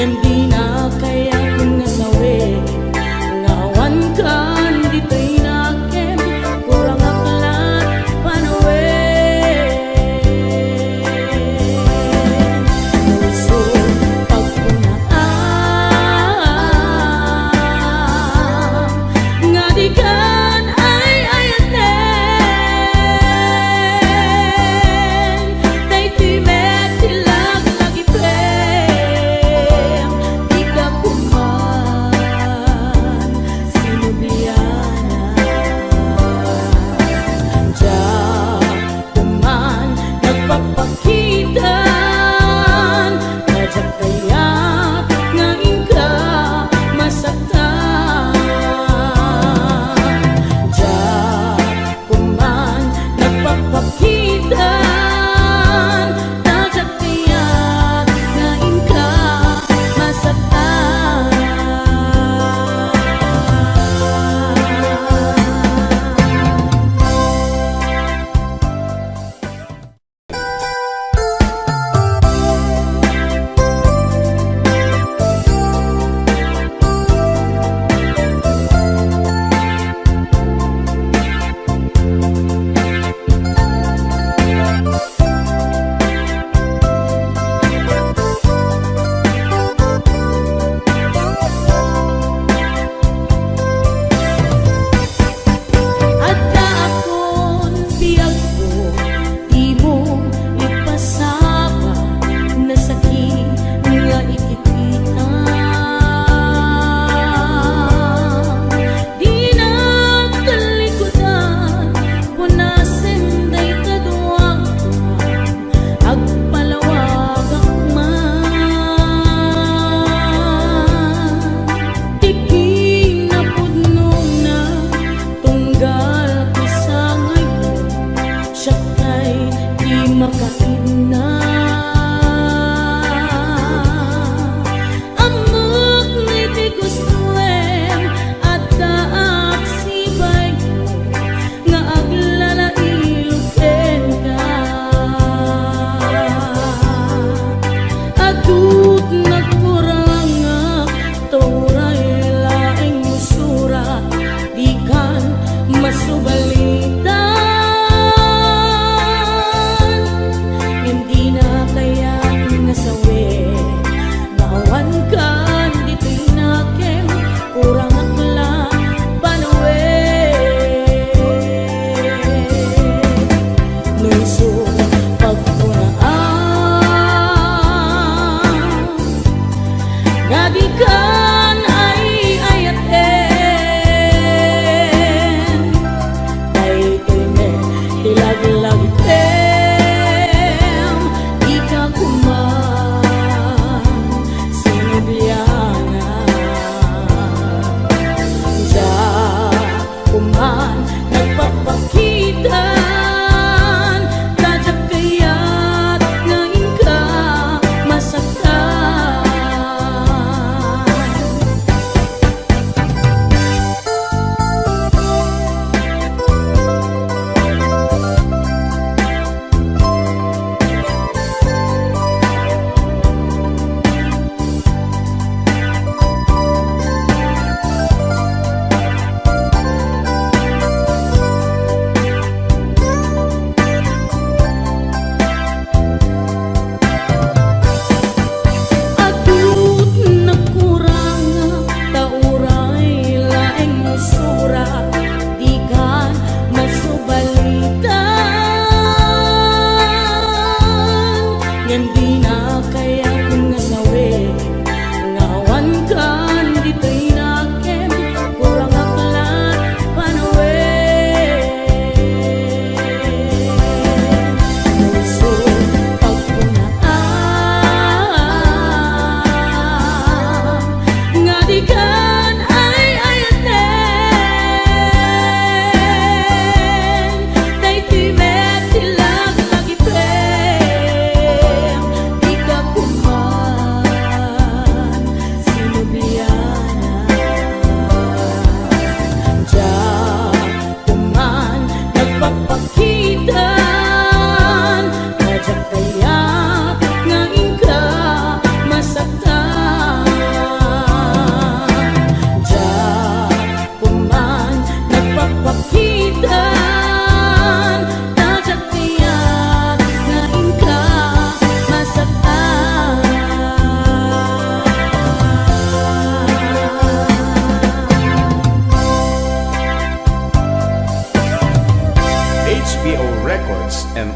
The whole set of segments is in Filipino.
ngem di na kaya kung ngawe ngawan kan di na kem kurang aklat panawe so pagpunaan ngadikan ay ayaten tay timet tilag lagi plem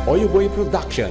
Oyoboy Production.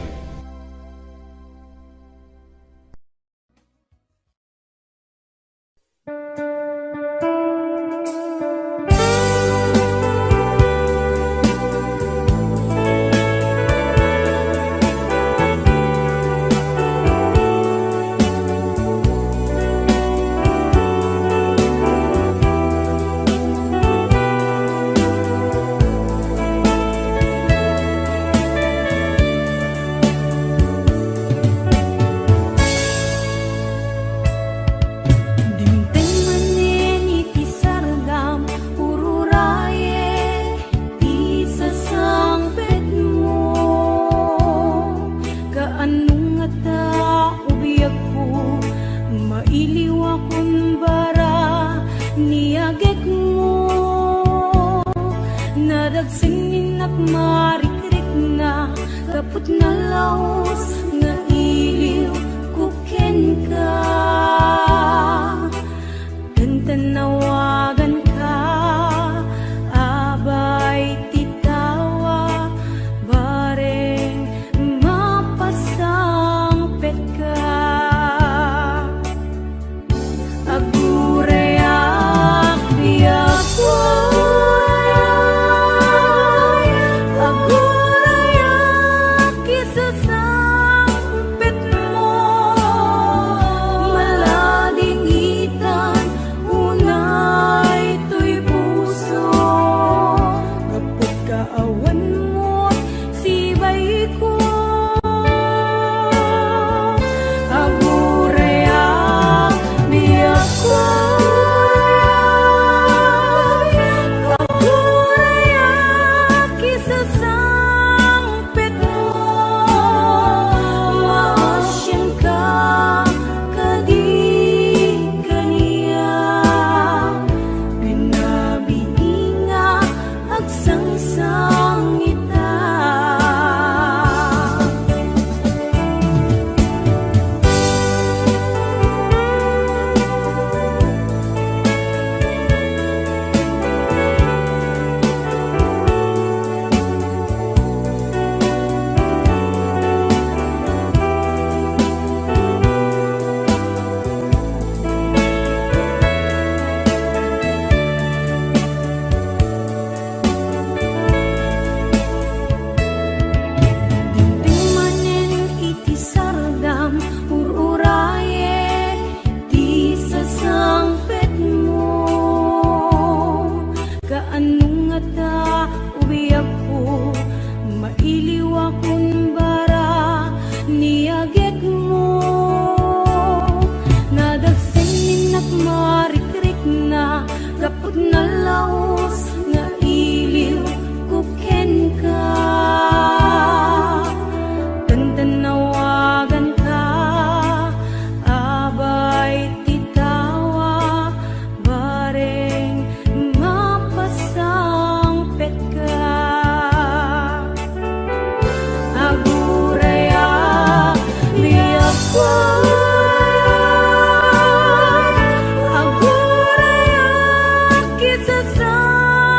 Kisah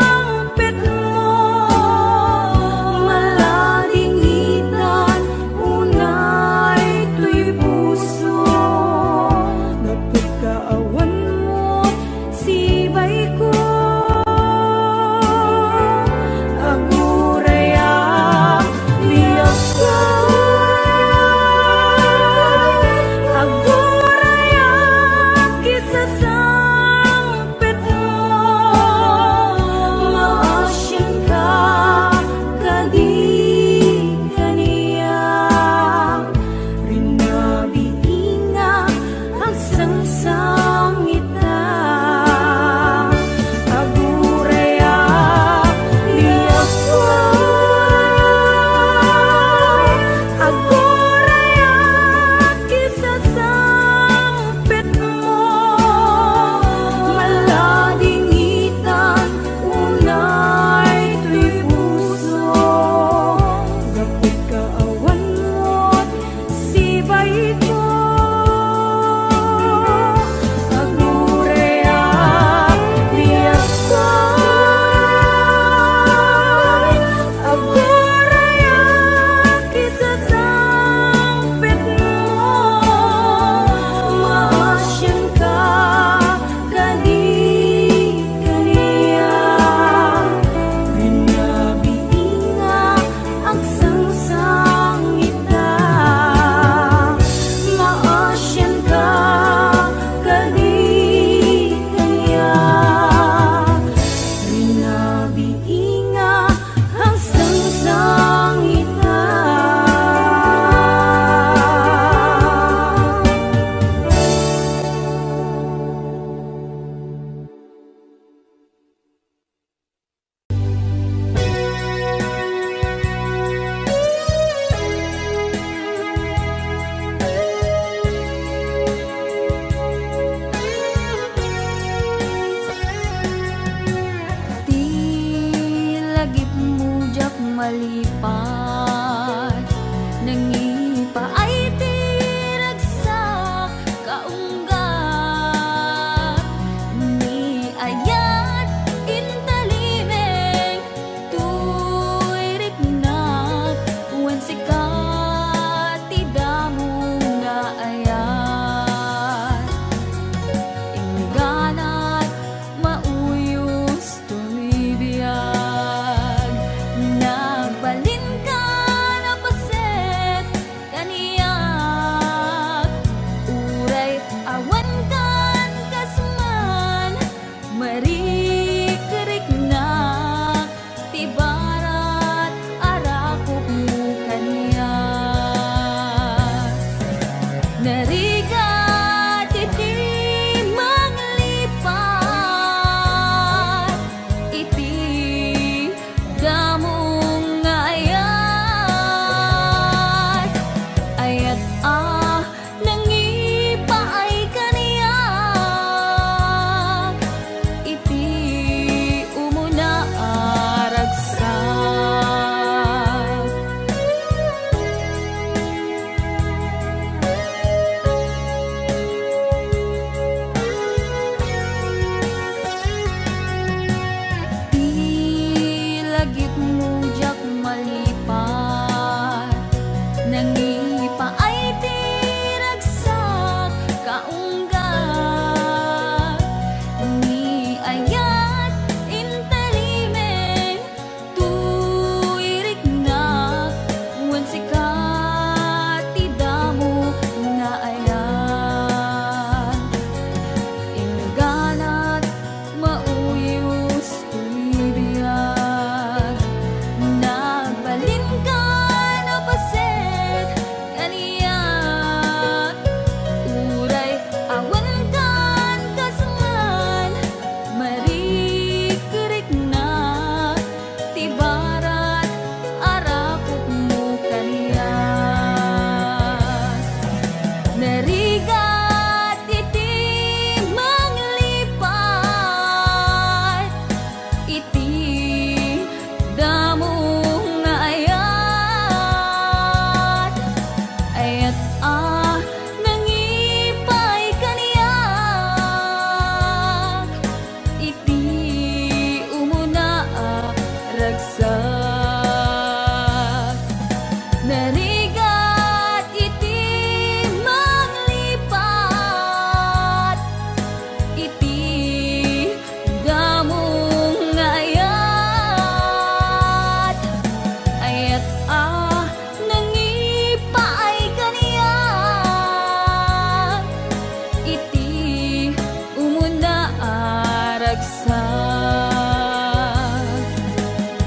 iti umuna aragsa,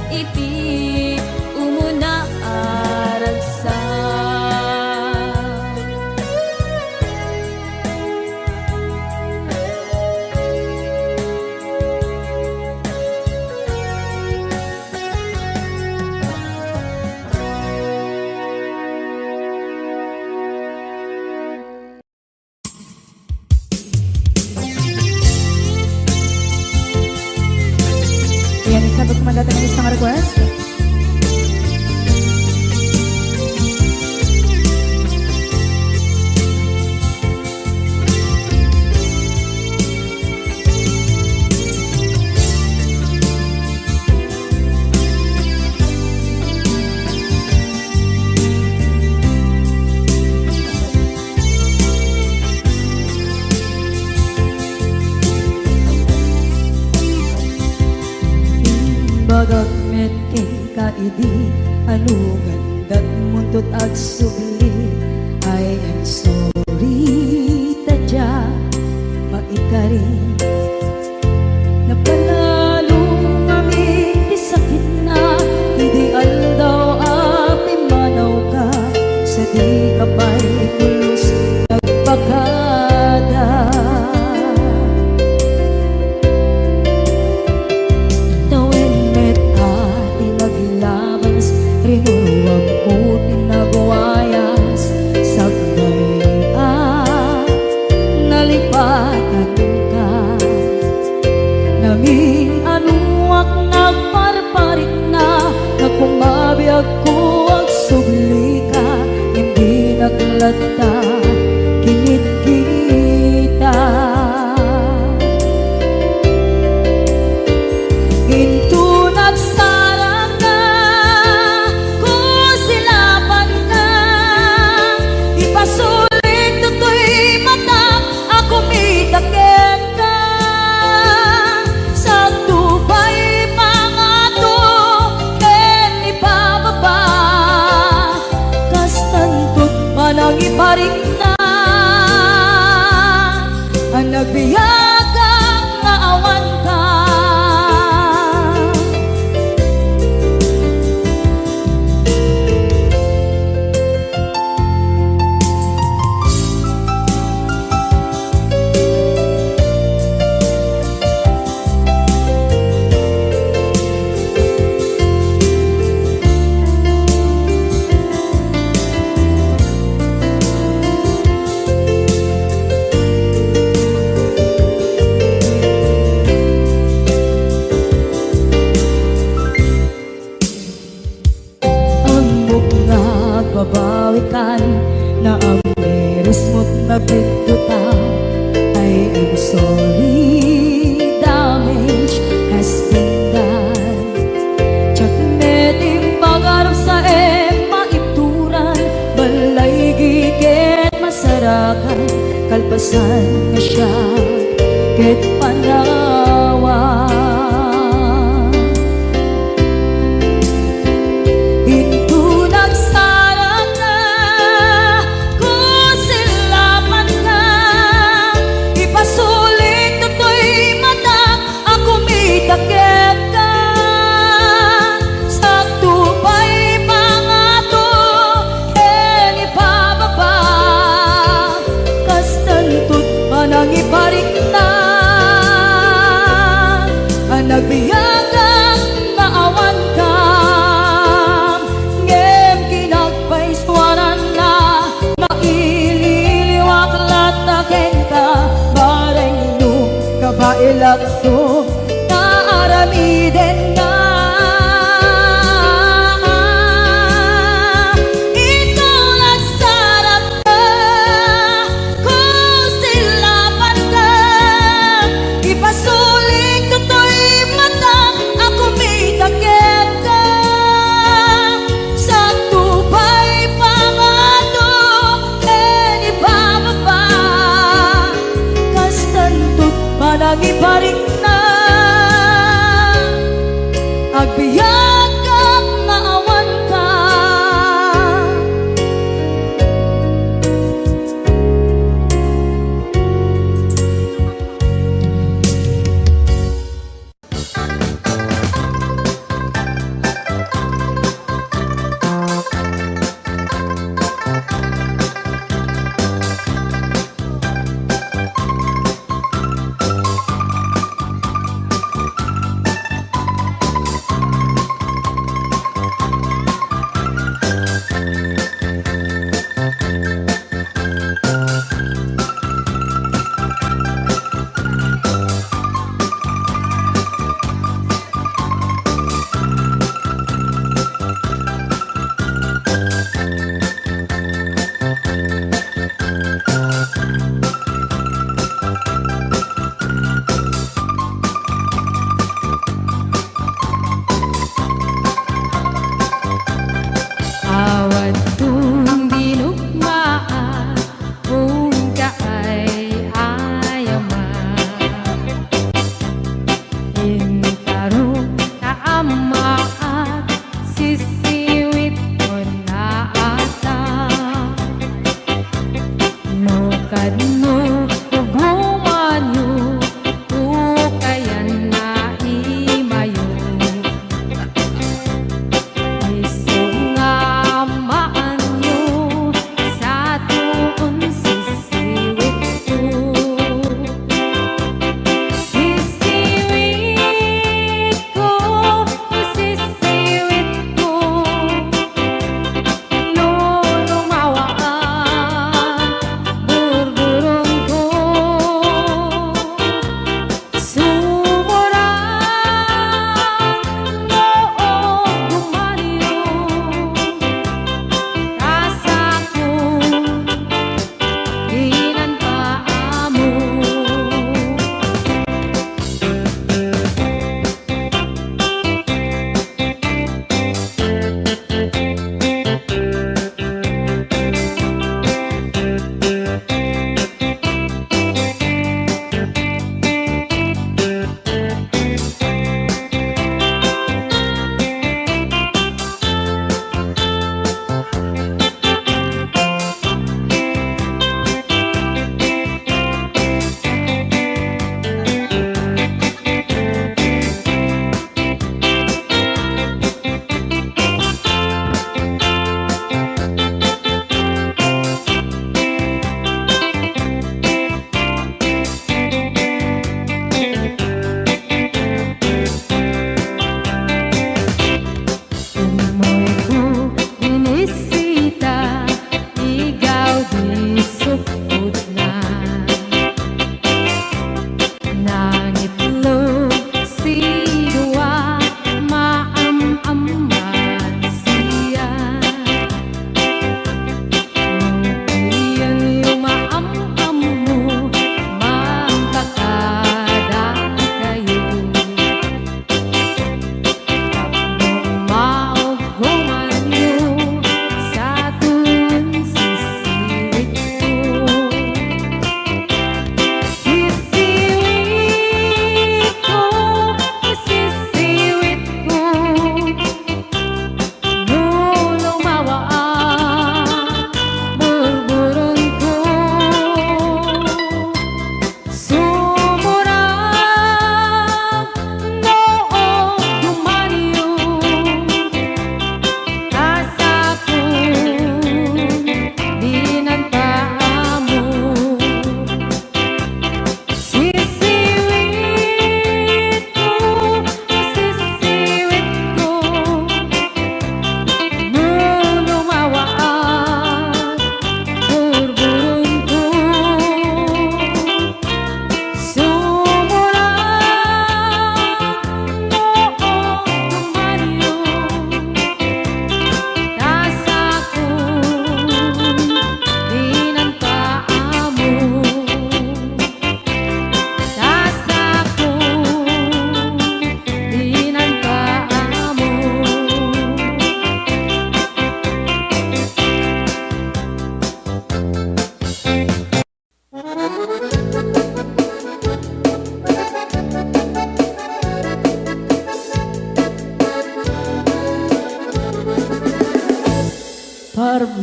iti umuna aragsa. Yan, sabot kumandata ng isang request. Bagat metking kaidi anugan dat muntot at subli. I am sorry tadya maikari napanalo ngami di sakit na ideal daw api manaw ka sa di kapay pulos nagpakada. Rinuruwag ko tinagwayas sagnay nalipatan ka naming anuak nagparparit na nagkumabiyag ko ang subli ka hindi naglata kinit kita into nagsarang ka kung silapan ka ipasulit tutoy mata ako mitaken ka sa tubay pangato ken ipababa kastantot manang iparing na ang nagbiyagang nga awan ka. Babawikan na ang meres mo't nagpituta. I am sorry, damage has been done. Tsak meting pangarap sa maipturan balay gigit masarakan kalpasan nga siya ket panawa. Takek ka sa tubay pangato ken ipababa kastantot manang iparing na ang nagbiyagang maawan ka ngem kinagpaiswaran na maililiwak lataken ka bareng no kabailak to aramiden nga ikaw nagsarap ka kung silapan ka ipasulit tutoy mata ako may takek ka sa tubay pangato ken ibababa kastantot manang iparing na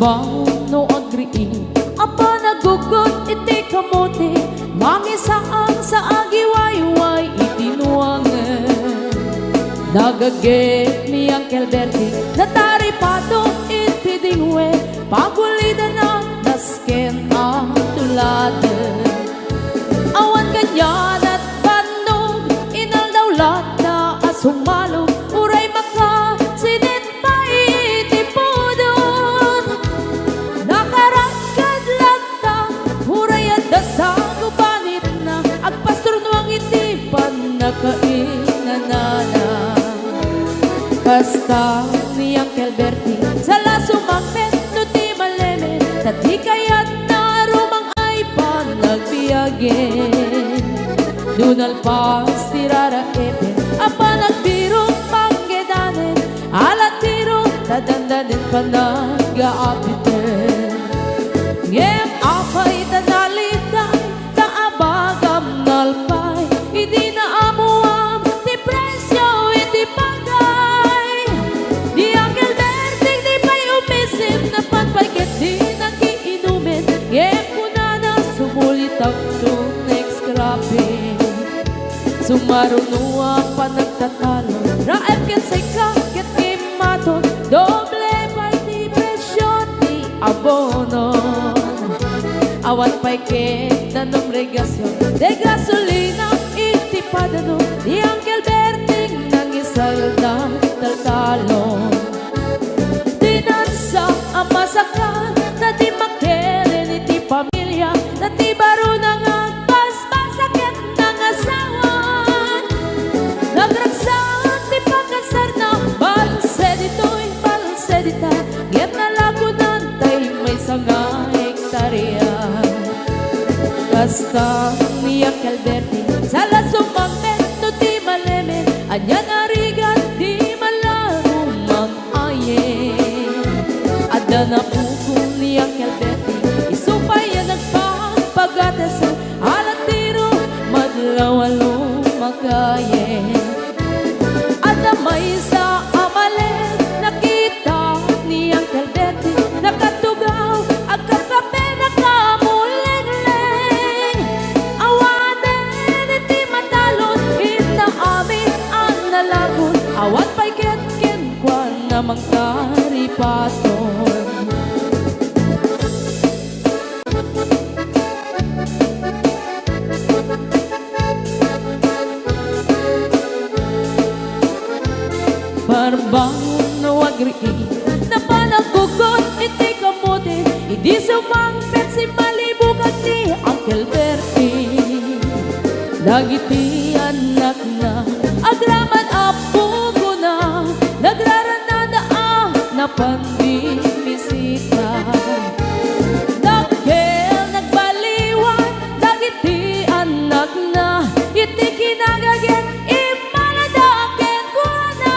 Barbaon no agriin apa nagugot iti kamote mangisaan sa agiwayway itinuangan nagaget mi Uncle Bertie nataripado iti dingwe pagulida na nasken ang tuladan awan kanyan at panog inaldawlat na asumalo uray maka sinit pa itipudon nakaragkad lagta uray at dasang ubanit na agpastor nuang itipan nakainanana Kasta ni Uncle Bertie Sala sumangpet no ti maleme Tati kayat na rumang ay panagbiyagen Dunal pas tirara ete Apa nagbirong panggedanen Alat tiro tadandanin panag-aapiten Ngem apay tanalitan Taabagam nalpay Hindi na amuam Ti presyo iti pagay Di Uncle Bertie di pa'y umisim Na panpayket di nagiinumin Ngem kuna na sumulit ang next scrapping Sumarunua pa nagtatalo Raep ket say kaket kimaton Doble pa'y ti presyo ti abono Awan pa'y ket nanong regasyon De gasolina iti padano Di Uncle Bertie nangisal na taltalon Dinansa ang masakan Na di makeren iti pamilya Na di baro nang agpas-pasakit ng asawan Nagragsak ti pagkasar na Balsedito'y balsedita Ngem na lagunan tay may sanga hektarya Kasta ni Uncle Bertie Sala sumangpet no ti maleme Anya narigan di malarumang aye Ada na puko ni Uncle Bertie Isupay yan nagpapagatas Alat tiro madlawalo makaye Ada may sa amalen Nakita ni Uncle Bertie Nakatugaw agkakape nakamuling-ling Awanen iti matalon Inaamin ang nalagon Awan pa'y ketken kwa namang karipaton Barbangon no agriin Na panagkugot iti kamote Idi sumangpet si malibugan ni Uncle Bertie Dagiti anak na Agraman apo ko na Nagraranada na pandimisita Nagkel nagbaliwan Dagiti anak na Iti kinagaget imaladaken ko na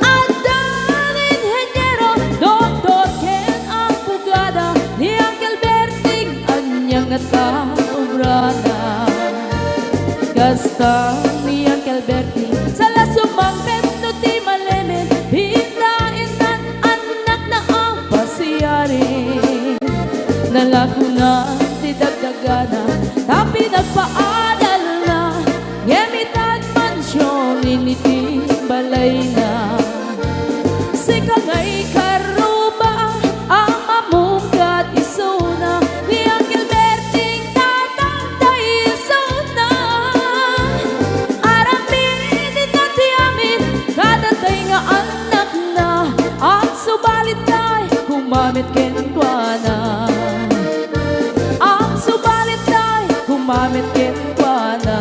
Adan inhenyero Doktor ken ang pugada Ni Uncle Bertie anyang at kaubrada Kasta ni Uncle Bertie Sala sumangpet no ti malemen Hindain anak na ang pasiyari Nalaguna ti dagdagana Tapi nagpaadal na Ngemitan mansyon initi balay na Sika nga'y karuba Ang mamungkat isuna Ni Uncle Bertie tatantay isuna Aramin itati amin Kadatay nga anak na Ang subalit tay Kumamit kenkwana Ang subalit tay Kumamit kenkwana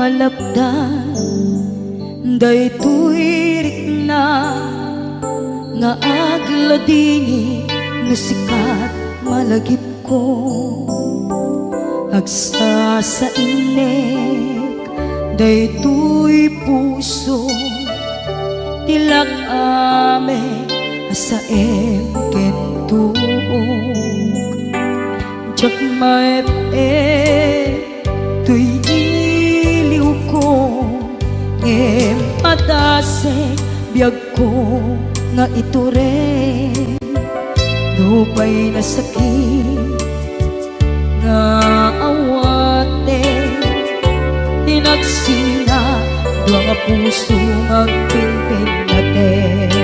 malapdan daytoy rikna nga agladini nga sikat malagip ko agsa sa inek daytoy puso tilak ame asaem kentuog jak maep tuy iliw ko ngem padase biyag ko nga iture nupay na sakit nga awate tinagsina dua nga puso magpinpin natin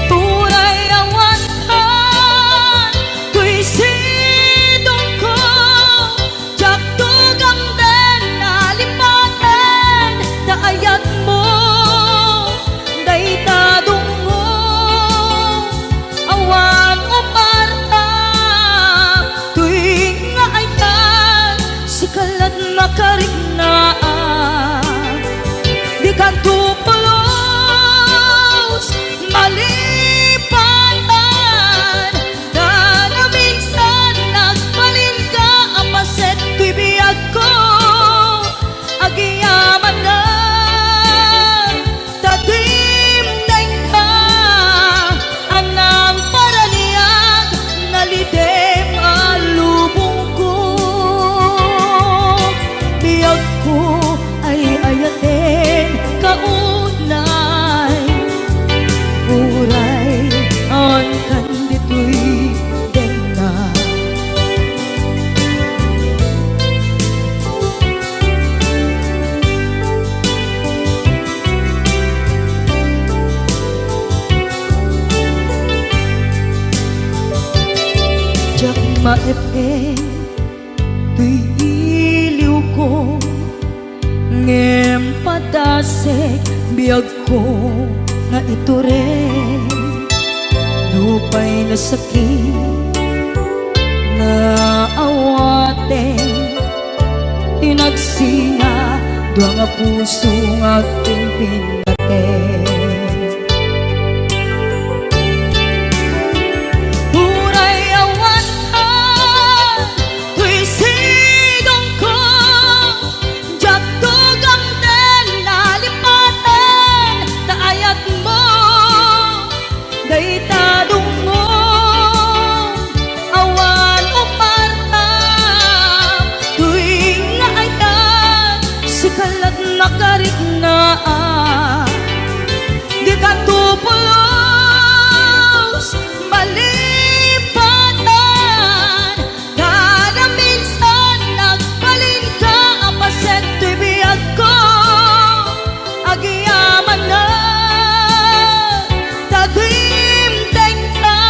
puray awatan tuy sidong ko jak tugang den nalipaten taayat mo daytadong mo awan umarta tuy nga ayan sikalat makariknaan di kan tupulos malipatan na minsan nagbalin ka apaset tuy biyag ko agiyaman na tatimneng ka anang paraniyag nalidem alubong ko biyag ko ay ayaten kaunay uray ang kandito'y denga jak maepe tuy iliw ko ngem padasek biyag ko nga iture lupay na sakit na awate tinagsinga dua nga puso nga pinpinate puray awatan tuy sidong ko jak tugang den nalipaten taayat mo daytadong mo awan umarta tuy nga ayan sikalat makariknaan di ka tupulos malipatan kada minsan nagbalin ka apaset tuy biyag ko agiyaman na tagimteng ka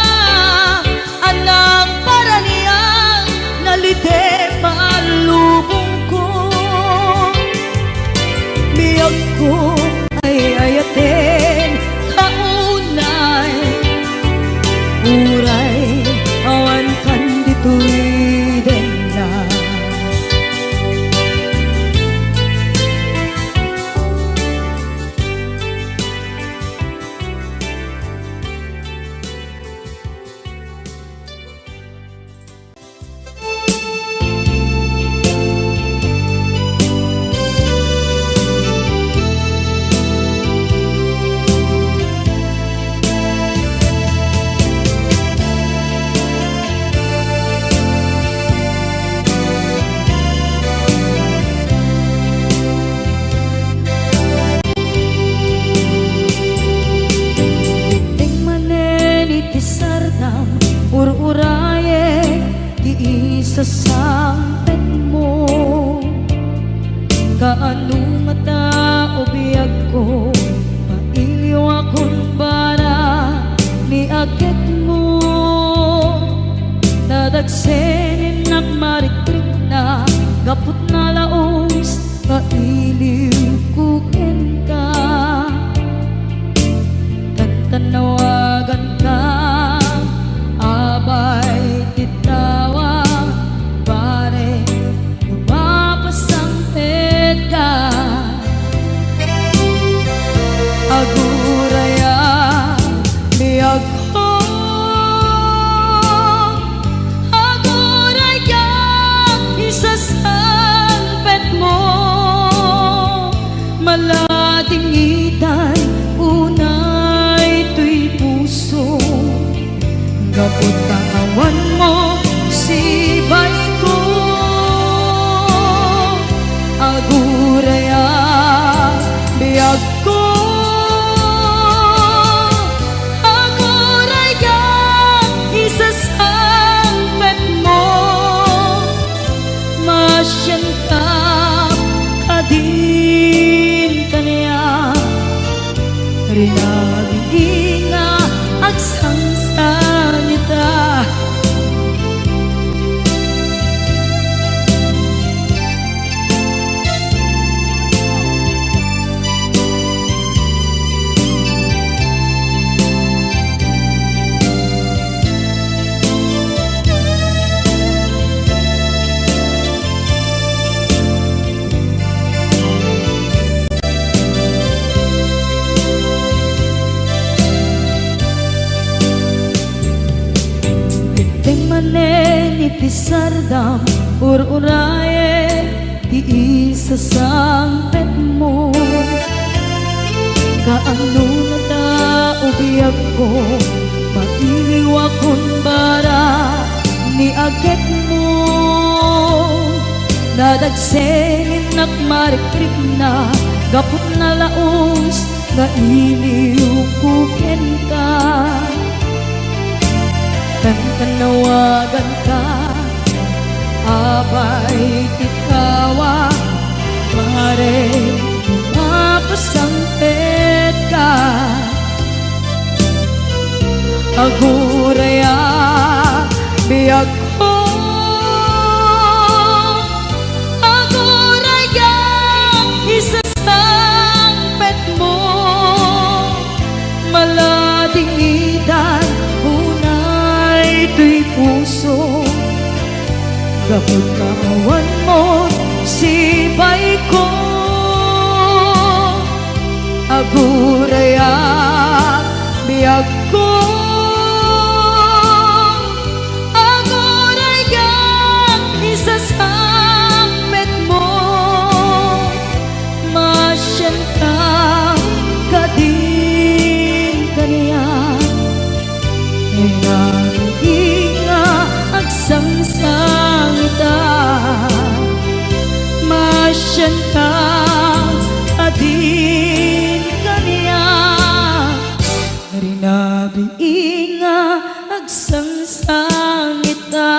anang paraniyang nalidem alubong ko biyag ko ay ayaten kaunay uray awan kandito'y denna ur-uraye di isa sampen mo kaano mata o biyag ko mailiw akong bara ni agit mo nadagsenin nagmarikrik na gapot na laos mailiw kuken ka tantanawagan ka abay titawa pare Kapag kaawan mo sibay ko, aguraya biyag ko, aguraya isasampet mo, masyan ka kadin kaniya, rinagi nga agsangsanita. Iti sardam ur-uraye ti isasampet mo, kaano na ta ubiyag ko, mailiwakon bara ni aget mo, nadagsengin nak marikrip na gapot na laos nga iliw kuken ka. Tanawagan ka, abay tikawa, mare mapasampet ka. Aguraya biyag ko, aguraya isasampet mo, malading itan ito'y puso. Kapag kaawan mo sibay ko, aguraya biyag ko, aguraya isasampet mo, masyan ka kadin kaniya, agsangsanita, masyan ka adin kaniya, rinabi nga agsangsanita.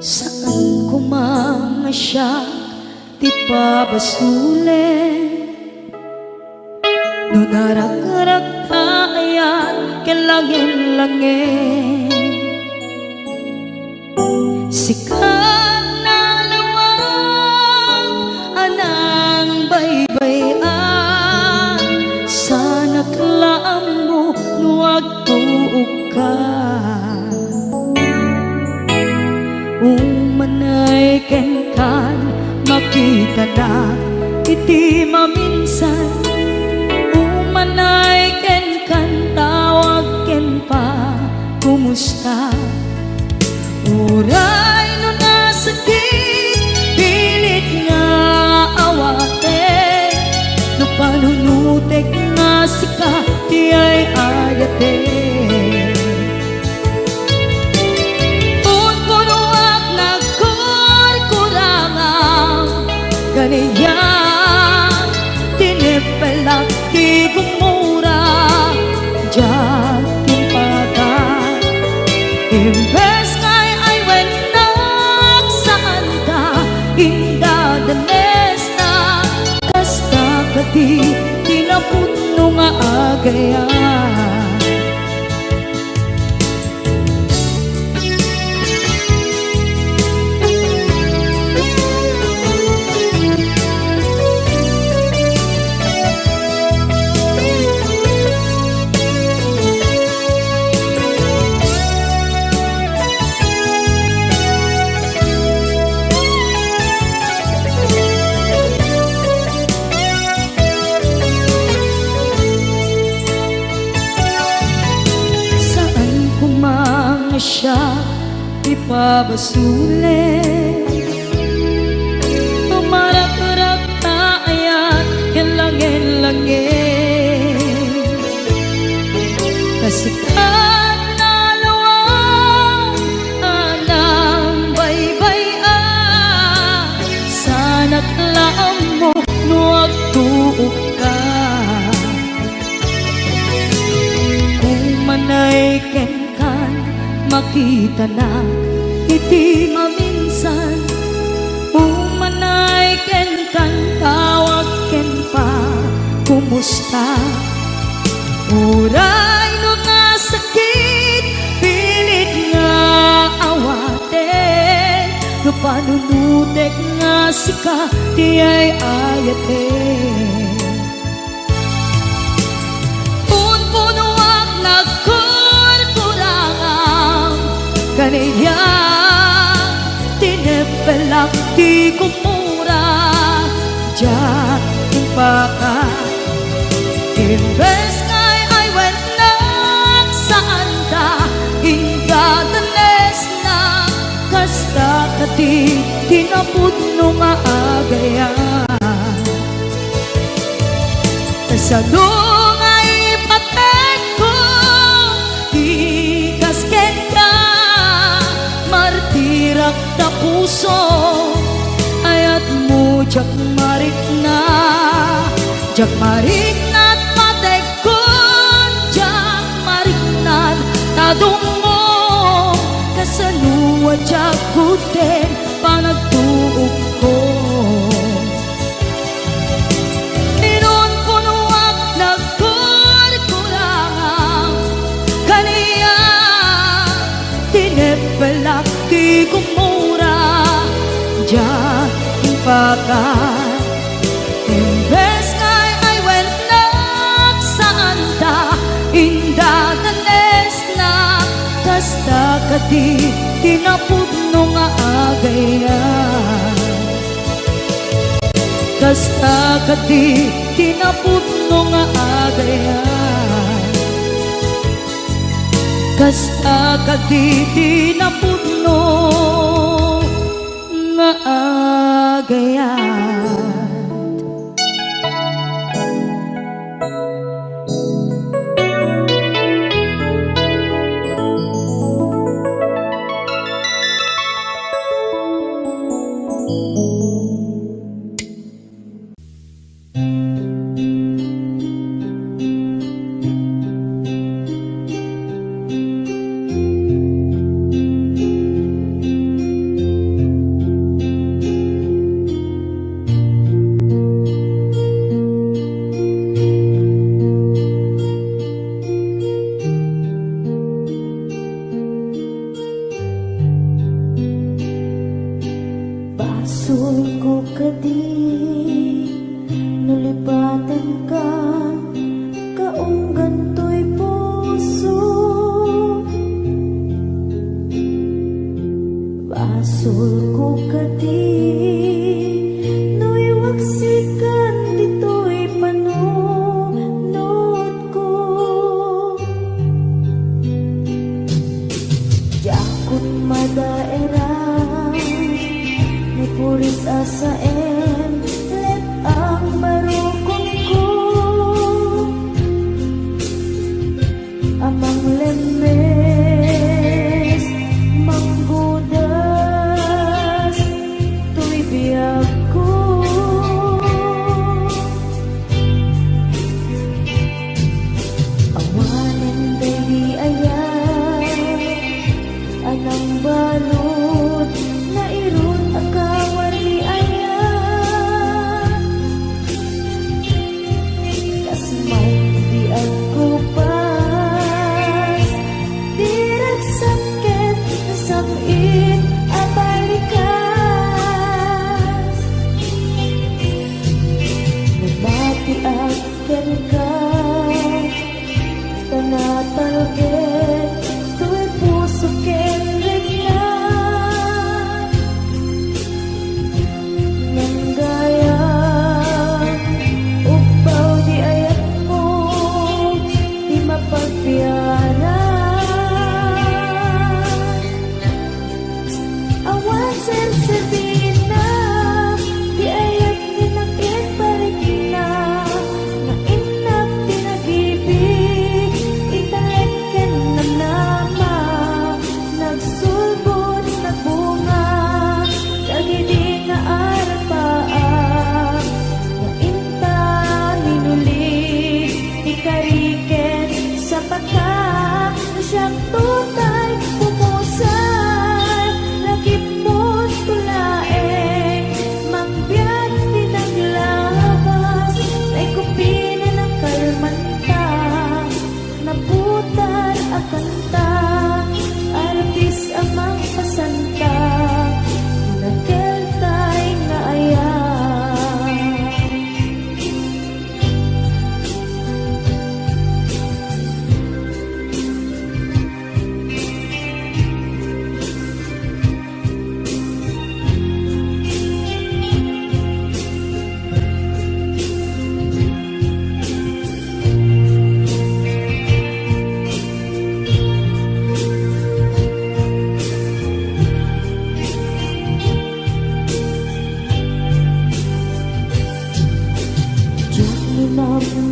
Saan ko mga siya ti pabasule, no narak-arak tayan kelangin-langin, sikat na lawang anang baybayan, sana kalaang mo nuwag tuog ka. Umanay ken kan makita na iti maminsan, umanay ken kan tawag ken pa kumusta. Uray no nasakit pilit nga awate, no panunutek nga sika di ay ayate. Kaniyan tinipelak ti gumura diyan timpagan, imbes ngay ay wenak saan ka indadanes na, kasta kati tinaputno nga agayan. siya ipabasulit. Tumarak-rak taayat langin-langin, kasikat na luwang anang baybay-an. Sana't laam mo nuwag tuog ka, kung manay kenkan makita na iti maminsan. Kung manay kenkan tawag ken pa kumusta. Uray no nga sakit pilit nga awaten, no panunutek nga sika di ay ayaten. Punpunuak nagkurkurangang kaniya, tinepelak di kumura. Diyan impaka imbes kay ay went nak saan ta ingadanes na kasta kati tinapudno nga agayan. Tasano nga ipatek ko di kasken ka, martirak na puso ayat mo jak marik na. Jak marik na't patek ko, jak marik na't tadong mo. Kasaluwa jak kuten panagtuog ko. Inon punuak nagkurkurangang kaniya, tinepelak di kumura. Jak impakan imbes kay ay went nak saan ta indadanes na kasta kati tinapudno nga agayan. Kasta kati tinapudno nga agayan. Kasta kati tinapudno nga agayan.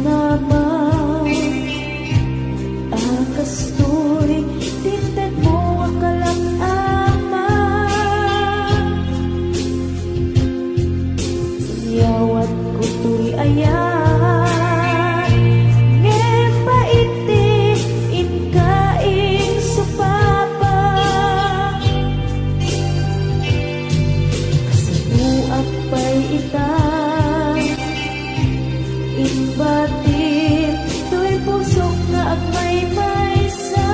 naman akasturi tinted mo akalang ama yawat ko turi ayan ngepaiti inkaing supapa kasabuak pa'y itang inbatin to'y pusok na agmay maysa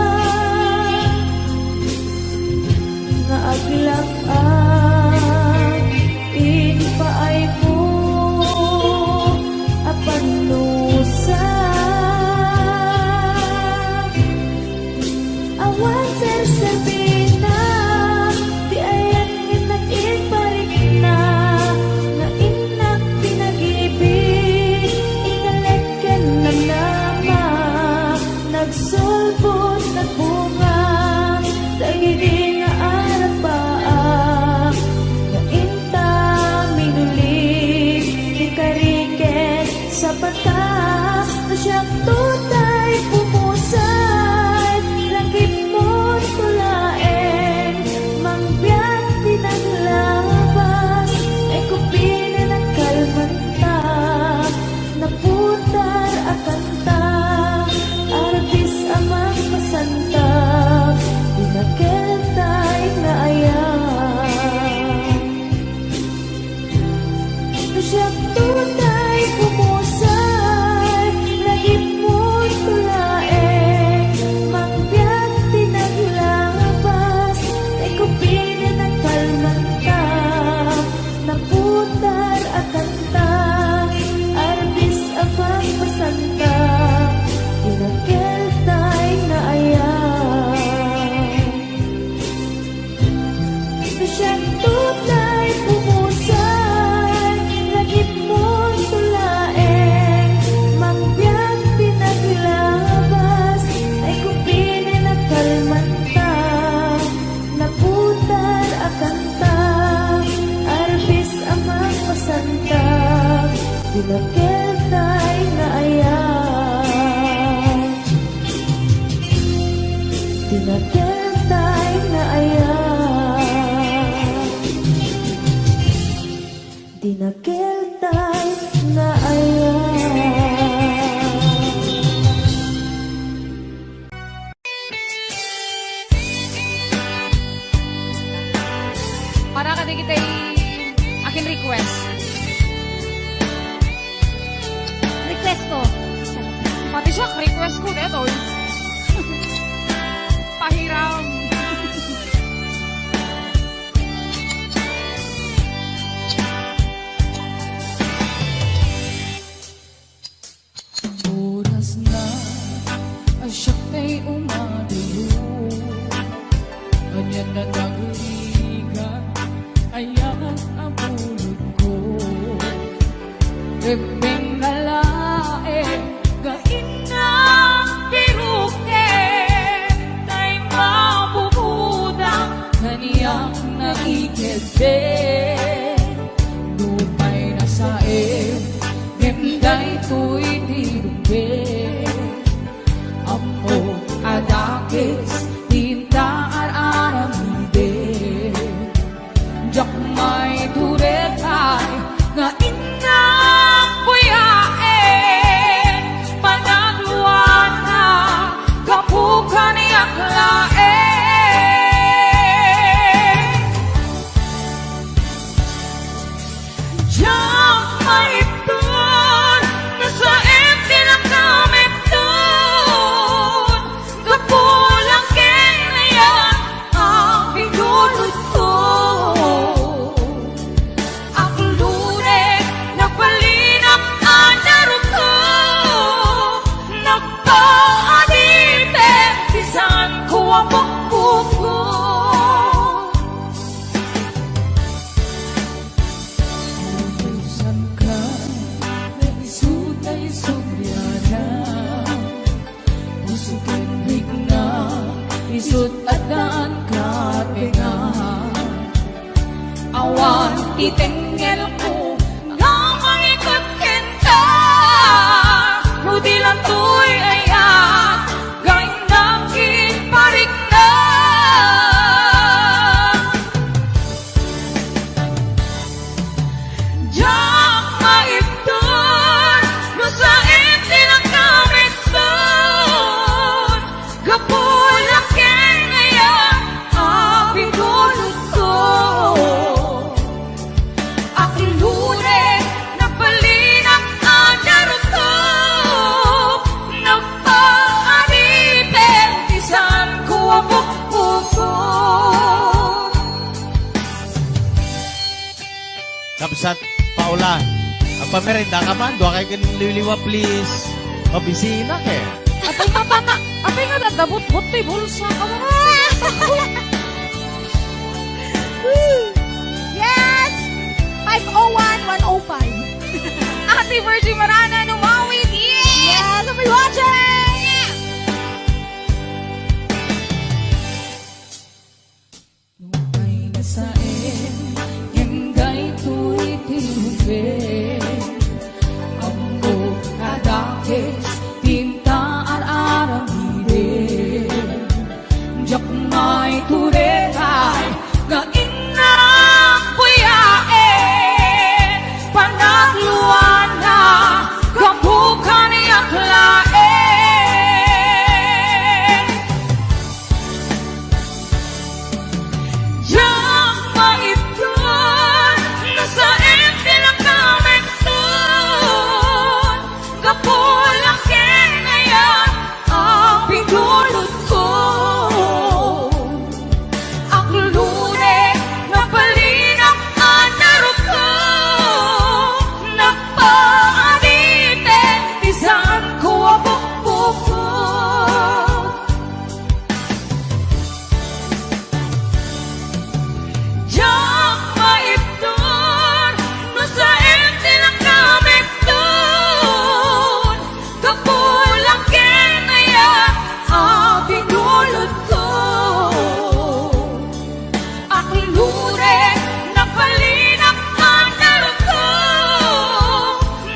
nga aglak-ak inpaay mo apanusa awan sersabina di ayan inak inparik na nga inak pinag-ibig inaleken na nama nagsulbot nagbunga dagiti nga arapaa nga inta minulig di kariket sa pata na siyang tutay pumusay langit mo tulaeng mangbiyak pinaglabas ay kupinin ang kalmanta naputar akanta arbis amang masanta pinakentay na ayan na siyang tunay pumusay lagip mo tulaeng mangbiyak pinaglabas ay kupinin ang kalmanta naputar akanta arbis amang masanta pinakentay na ayan na siyang tunay pumusay lagip mo tulaeng mangbiyak pinaglabas ay kupinin ang kalmanta naputar akanta arbis amang masanta pinakentay na ayan pinakentay na ayan pinakentay na ayan. Para ka kita akin request. Request ko. Pati siya, request ko neto. Pahiram. Oras na asyak na'y umadayo ganyan na nagligan ayan ang bulod ko Rebeng nalae gain na piruke tay mabubudang kaniyang nakikete Lumay na sae Gemday to'y tiruke Amo adakis tintaan aramide Jak may turetay nga inang buyae panagluan na kapukan niyak lae Jak may tun nasa empty na kamit tun kapulang kinayan ang pinulot ko ang lure nagpalinap anarot ko nagpaadite bisan ko ang pagpupo Utusan ka na isutay subyana Usukin higna isut at daan ka pinga Awan titengel ko nga mangikot kinta Pulsat Paula. Ang pamerenda ka man, doon kayo liliwa please. Mabisina ke. Apay nga dadabot-bot tay bulsa ka mo. Yes! 501-105. Ate Virgie Marana numawit. Yes! I'll be watching! Ay nasain, yang gay tuwiti-uwi. Ambo kadakis, tinta ar-arang hirin. Diyak may turetay, nga inang puyain. Panagluan na, kapukan yaklain. Yang maipon, nasa empty lang kami doon. Kapulang kinayan ang pinulot ko. Ang lune na palinak ang naruko. Napaanite, isang ko ang bukbuko. Yang maipon, nasa empty lang kami doon. Kapulang kinaya ang pinulot ko. Ang lure ng palinak ang naruko.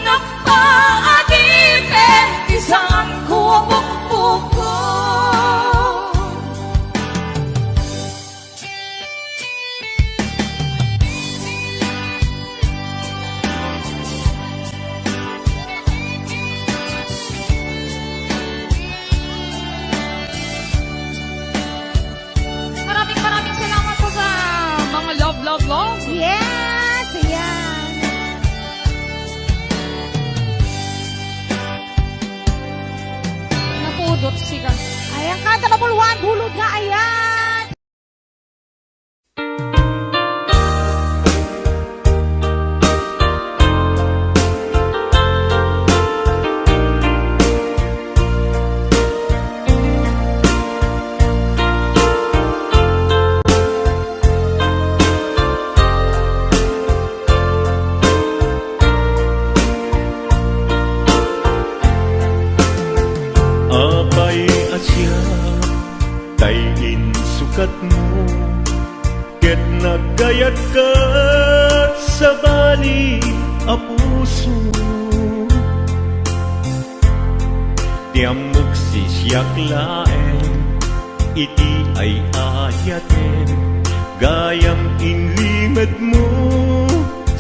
Napaadite, isang ko ang bukbuko. Maraming salamat po sa mga love. Yes! Ayan! Napudot siya. Ayan ka, tababuluan, bulog nga, ayan! Apay asya, tayin sukat mo. Ket nagkayat ka sa bali a puso. Tiamok si siyak laeng, iti ay ayaten. Gayam inlingad mo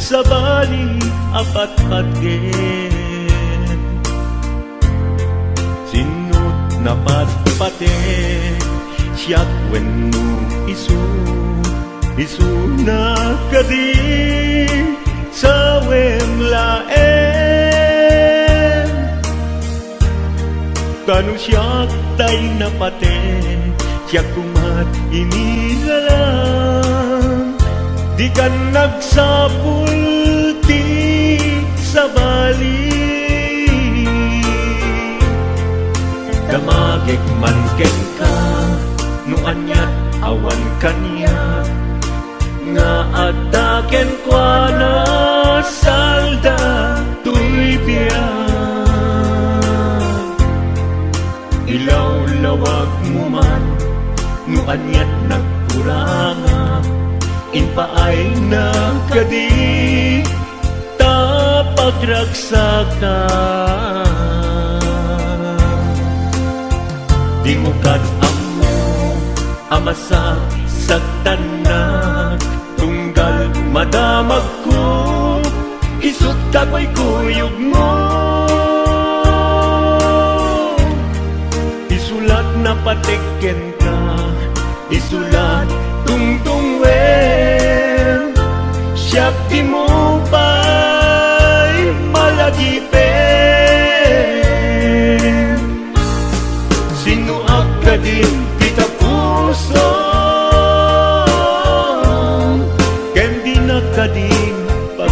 sa bali apat-paten. Sinut na patpate, siyak wenno isu na kading sa wemlaen. Kanu siyak tay napaten, siyak kumat inilalang. Di ka nagsapulti sa bali. Damagik man ken ka, no anyat awan kanya. Nga ataken kwa na salda tuy biyak. Ilaw-lawag mo man, no anyat nagkuranga. Inpaay na kadi, tapagragsakan. Di mo amo amasa sa tanak. Tunggal madamag ko, isut kako'y kuyog mo. Isulat na patiken ka, isulat tungtungwen. Siyak di mo ba'y malagipen. Sinuak ka din kita puso, kendi na ka din pag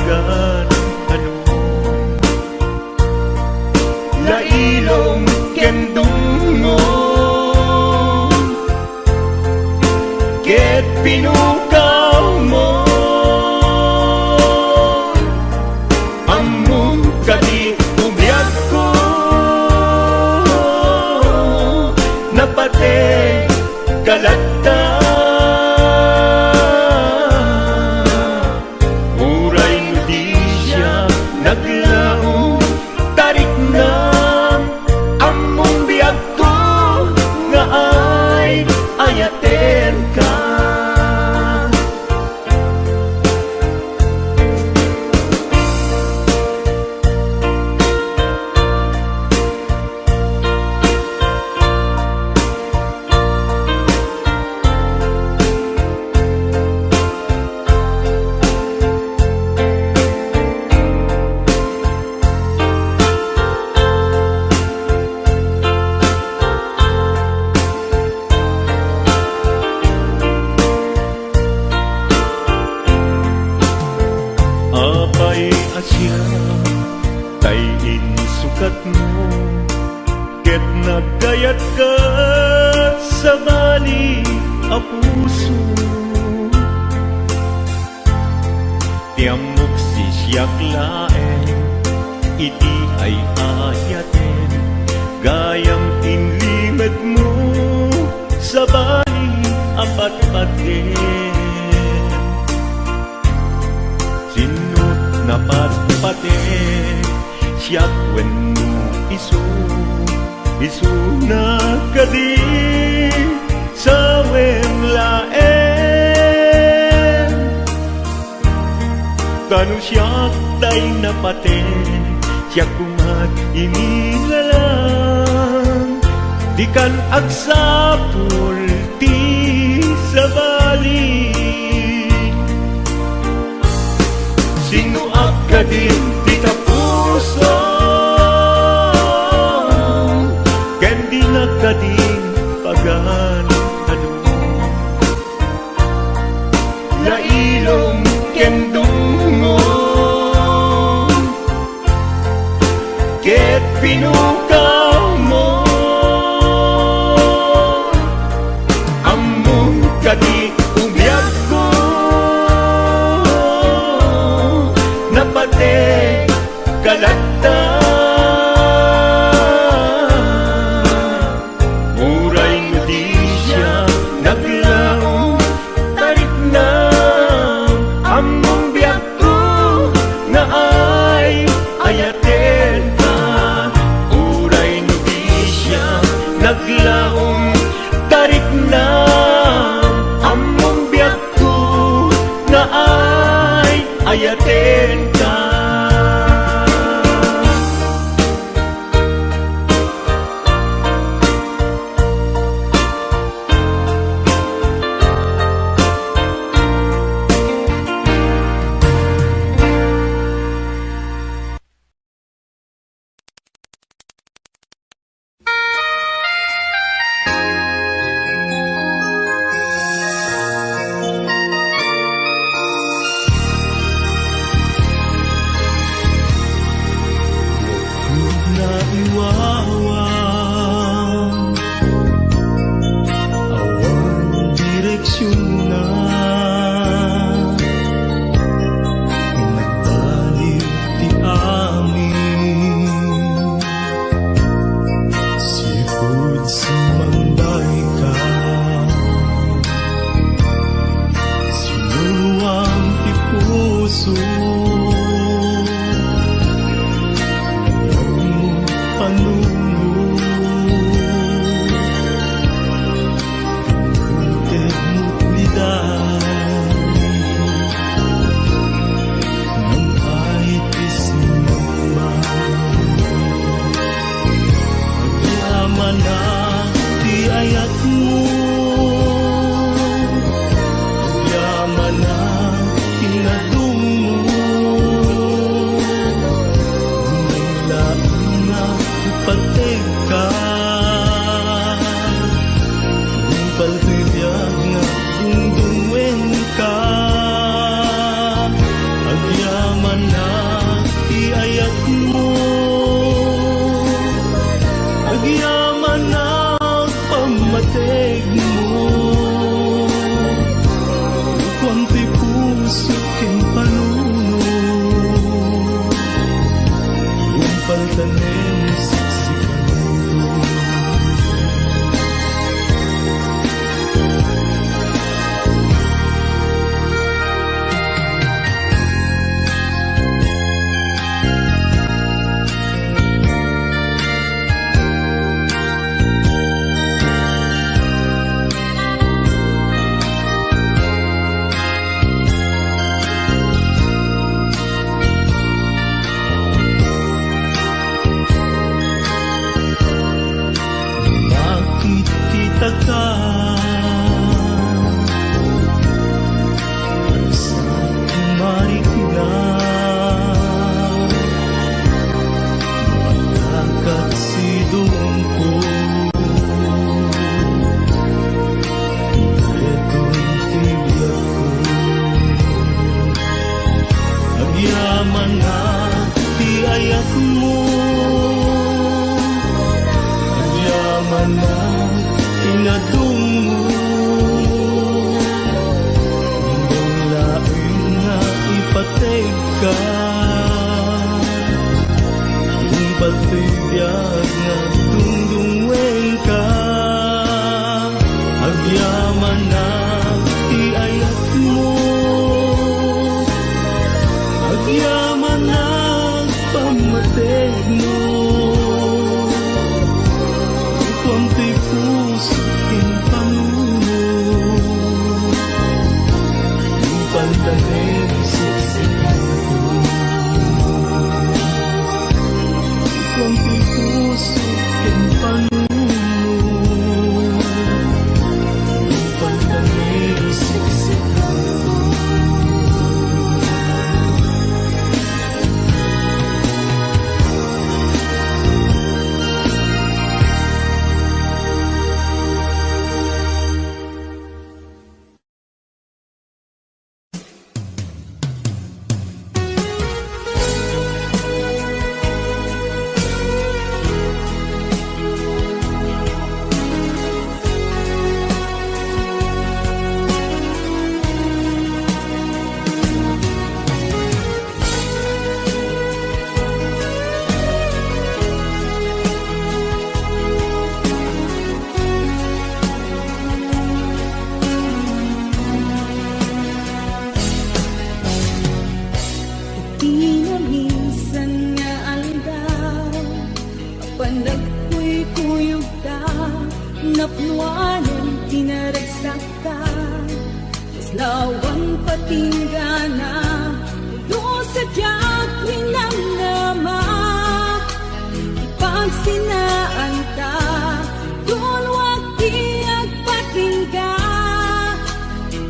kendungo ket pinukaw mo among kadi ubiyag ko napate kalagta uray no di siya naglaong tarik na among biyag ko nga ay ayaten ka. Apay asya tayin sukat mo ket nagayat ka sa bali a puso tiamok si siyak laeng iti ay ayaten gayang inlimed mo sa bali apat paten sinut napatpate siyak wenno isu na kadi sa wemlaen kanu siyak tay napaten siyak kumat inilalang di kan agsapul ti sa bali sino akadin di tapuso ken di nakadin pagan ano lailom ken dungo ket pinukaw mo among kadi ubiyag ko napate kalagta muray no di siya naglaong tarik na among biyag ko na ay ayaten ka muray no di siya naglaong tarik na among biyag ko na ay ayaten ka. Naiwawang awang direksyon na nagbalik di amin sipod sumanday ka sinuwang ti puso panunod pantanim siksikan nakikita ka sa marikina magkakatsidong ko ito'y tiyak ko agyaman na tiayak mo agyaman na inadungo hindang laing na ipateg ka yung patibiyag na dungdungweng ka agyaman na iayat mo agyaman na pamateg mo konti puso king panuno yung pantanim siksikan konti puso king panuno yung pantanim siksikan Pinamisan nga aldaw apan nagkuy-kuyog ta napnuanan pinaragsak ka islawan patinggana ulo sa diyak winamnama ipagsinaan ta doon wag tiyag patingga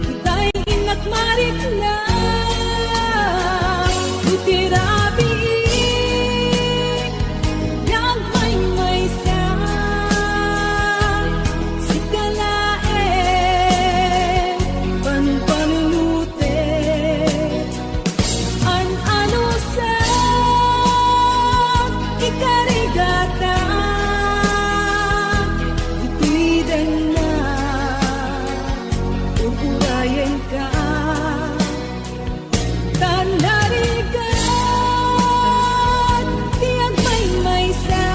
kita'y inakmarik na tirabi yang may sa sikalae panpanulute an ano sa ikarigata itidan na ugurayan ka tanarigan tiag may sa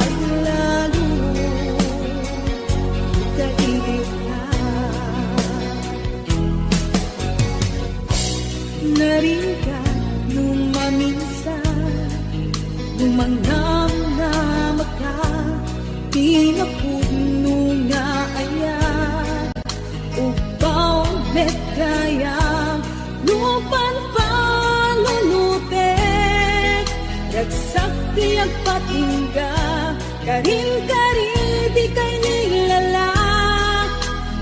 at lalo kaibig ka narigan nung maminsan lumangnam na maka pinapuno nga ayan upaw met kaya lupan palulute ragsak tiyak patingga karin di kay nilala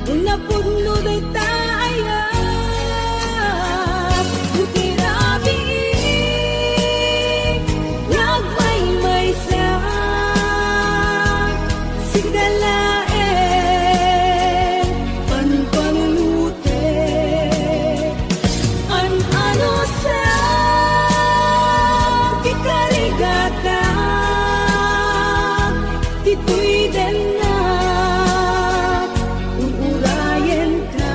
unapuno day tayo utirabi may sa sigalae panpanulute an ano sa kikarigata ito'y din na uurayan ka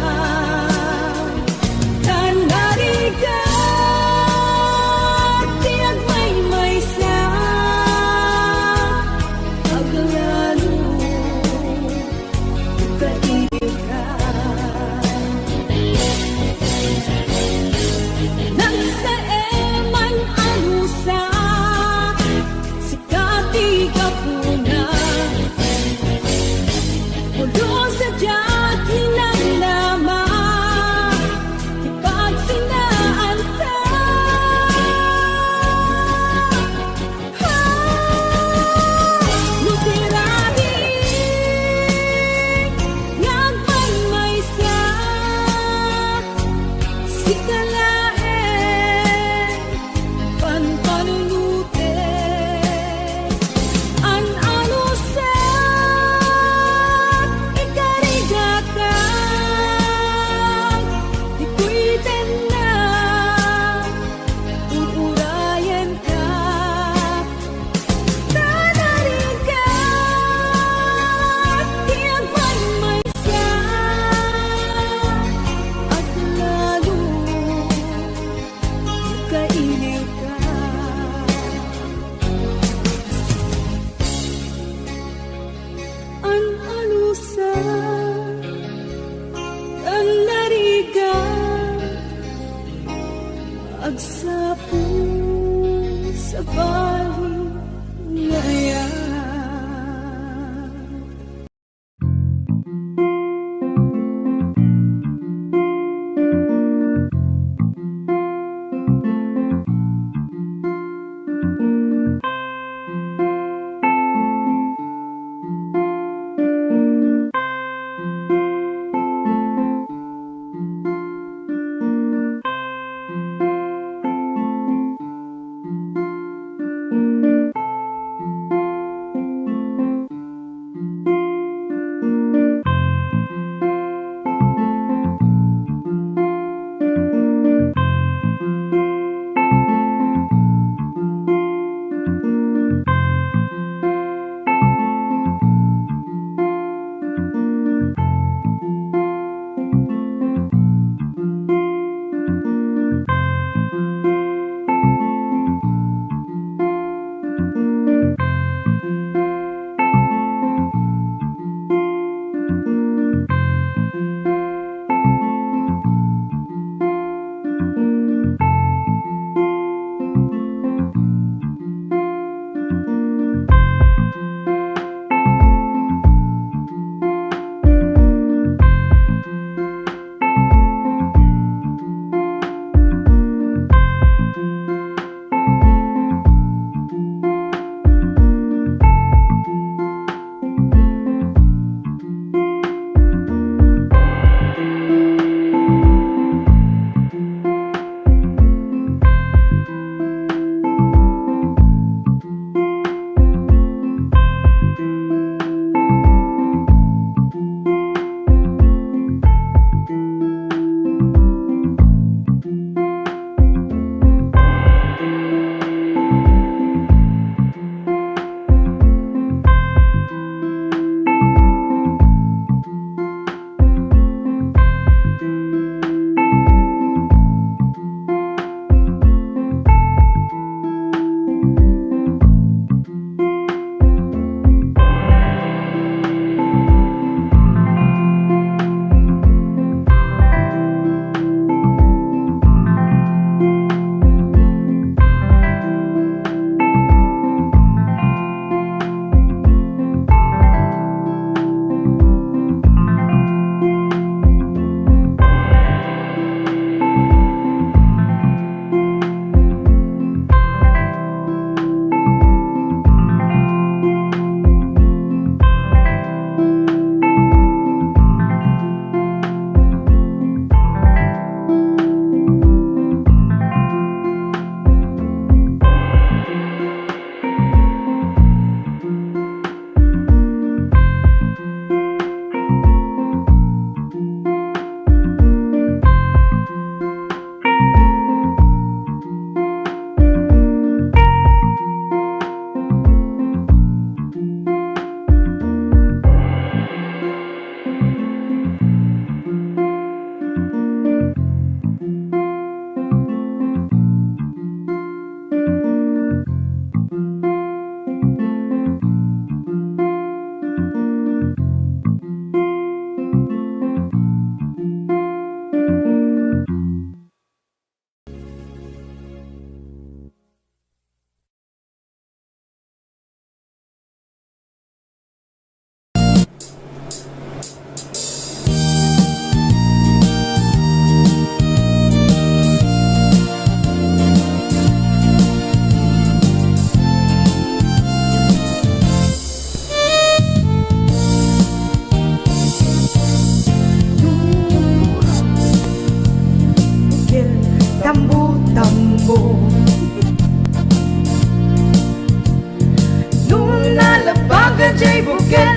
jay bukel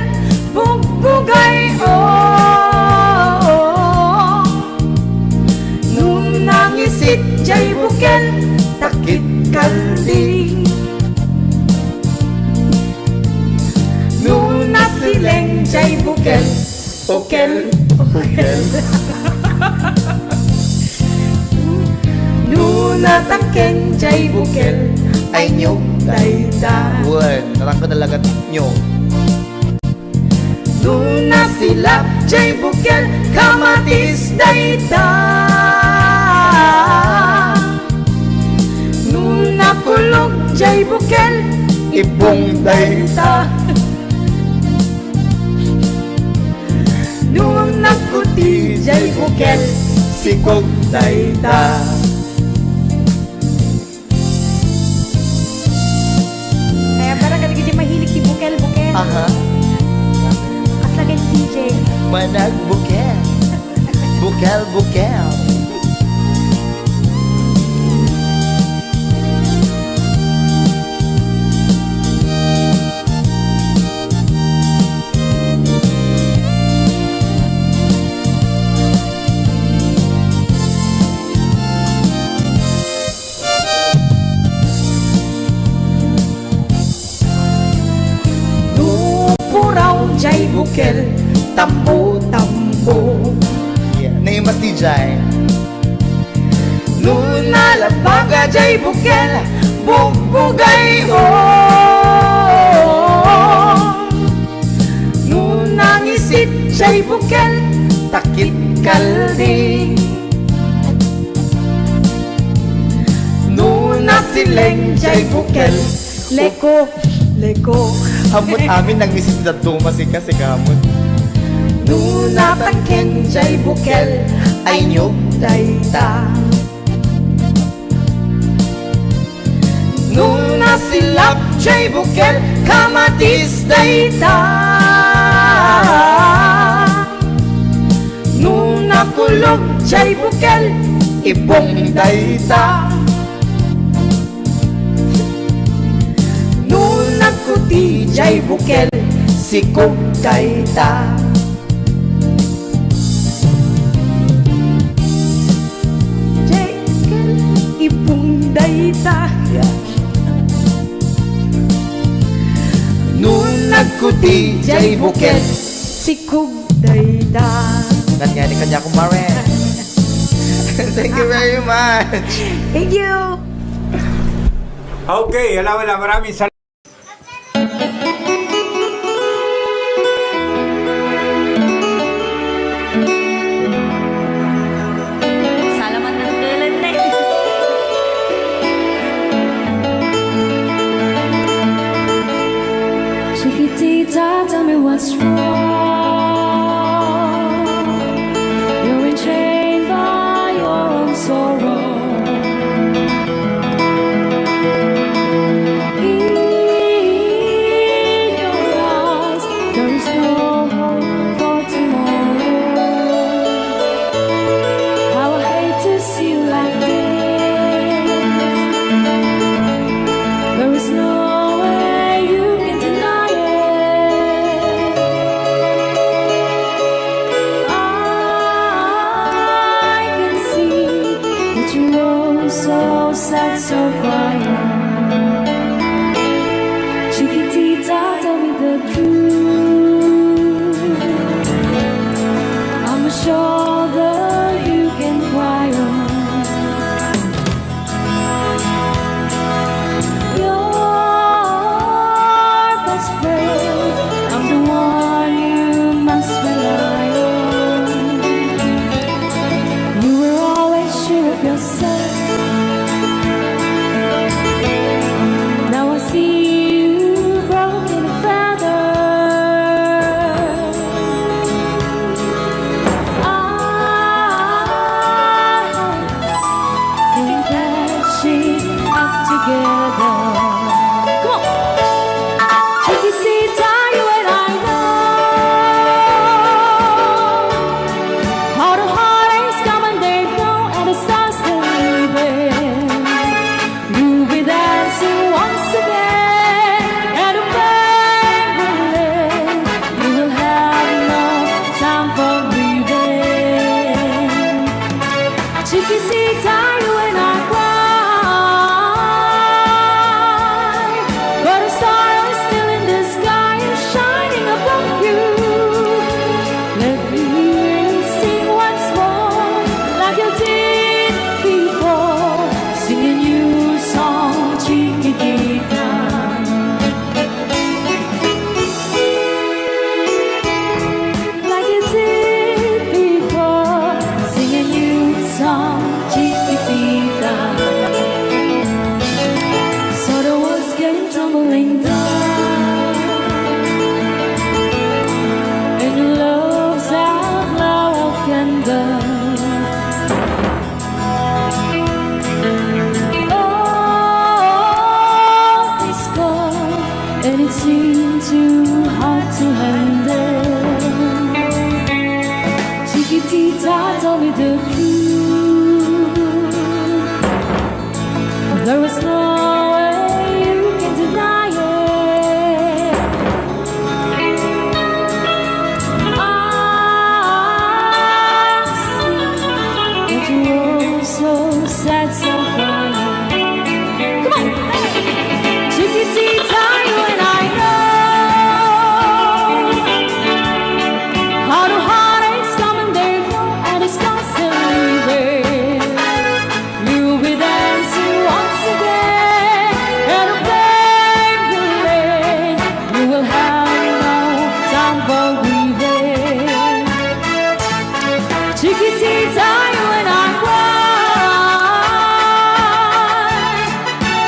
bugbugay oh. Nung nangisit jay bukel takit kalding. Nung nasileng jay bukel bukel bukel. Nung natangken jay bukel ay nyog dayda. Word, narang ka talaga nyo. Nung nasilap jay bukel kamatis dayda. Nung nakulog jay bukel ibong dayda. Nung nakuti jay bukel sikog dayda. Kaya para ka nagiging mahilig si Bukel. Aha, At lagay si CJ. manag bukel. Bukel, bukel. Nupuraw jay bukel tambo-tambo. Yeah, naimas di Jai. Nung nalabaga jay bukel bugbugay oh. Nung nangisit jay bukel takit kalding. Nung nasileng jay bukel leko leko. Hamot amin nang misit na dumasi kasi kamot. Nung natangken jay bukel ay nyog dayda. Nung nasilap jay bukel kamatis dayda. Nung nakulog jay bukel ibong dayda. Nung nakuti jay bukel sikog dayda. Jay bukel ibong dayda. Yeah. Nung nagkuti jay bukel sikog dayda. Kanya ni kanya kumare. Thank you very much. Thank you. Okay, wala, maraming salamat. Salamat ng kailan na Chiquitita, tell me what's wrong. You're enchained by your own sorrow. In your eyes, there is no hope for tomorrow. How I hate to see you like this. There is no way you can deny it. seem too hard to handle. Chiquitita, tell me the truth. There was no way you can deny it. I see that you were so sad, so crying. Come on! Chiquitita, you and I know how the heartaches come and they go, and it's constantly there. You'll be dancing once again, and the pain will end. You will have no time for grieving. Chiquitita, you and I cry,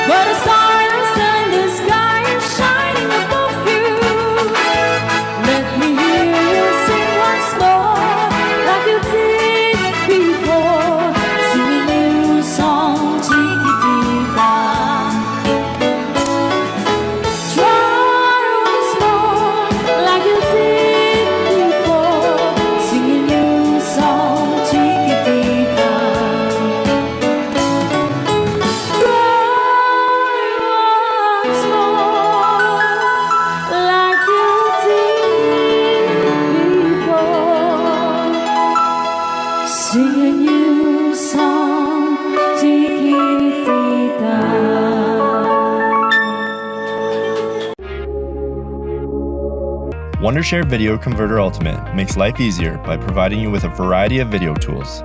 but the stars in the sky are shining above you. Let me hear you sing once more, like you did before. Sing a new song, Chiquitita. Try once more, like you did before. Sing a new song, Chiquitita. Sing a new song, Chiquitita. Wondershare Video Converter Ultimate makes life easier by providing you with a variety of video tools.